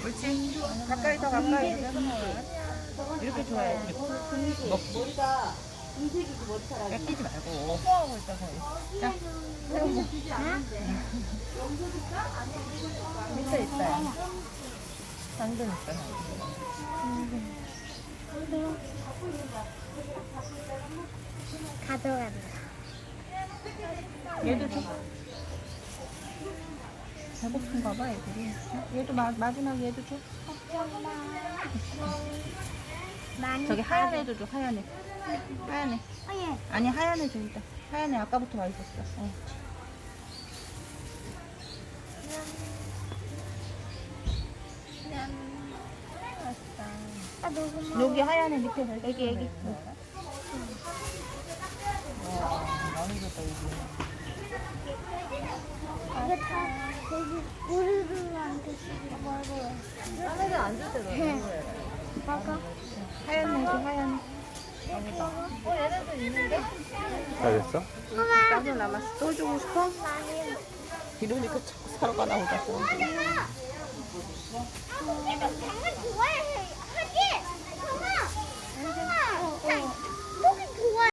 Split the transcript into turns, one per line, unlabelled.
옳지. 가까이 더 가까이. 이렇게 좋아야지.
머리가 금색이지 머리카락이.
뺏기지 말고 호하고 있다 거의. 자, 세우고. 밑에 있어요. 당근 있어요.
가져간다.
얘도 줘. 배고픈가 봐 애들이. 얘도 마지막 얘도 줘.
많이
저기 하얀 애도 줘. 하얀 애. 하얀 애.
예.
아니 하얀 애 줘 일단. 하얀 애 아까부터 와 있었어. 어.
아, 너무
여기 하얀 애 밑에
여기.
와 많이 줬다 여기.
이게 다 거기 우리들한테 쓰지 말고.
하늘에 앉을 때도
해. 먹어.
하얀 애 줘. 하얀 애.
얘네도 있는데?
다 됐어?
나도 남았어. 또 주고 싶어?
많이.
이러니까 자꾸 사러 가 나오자.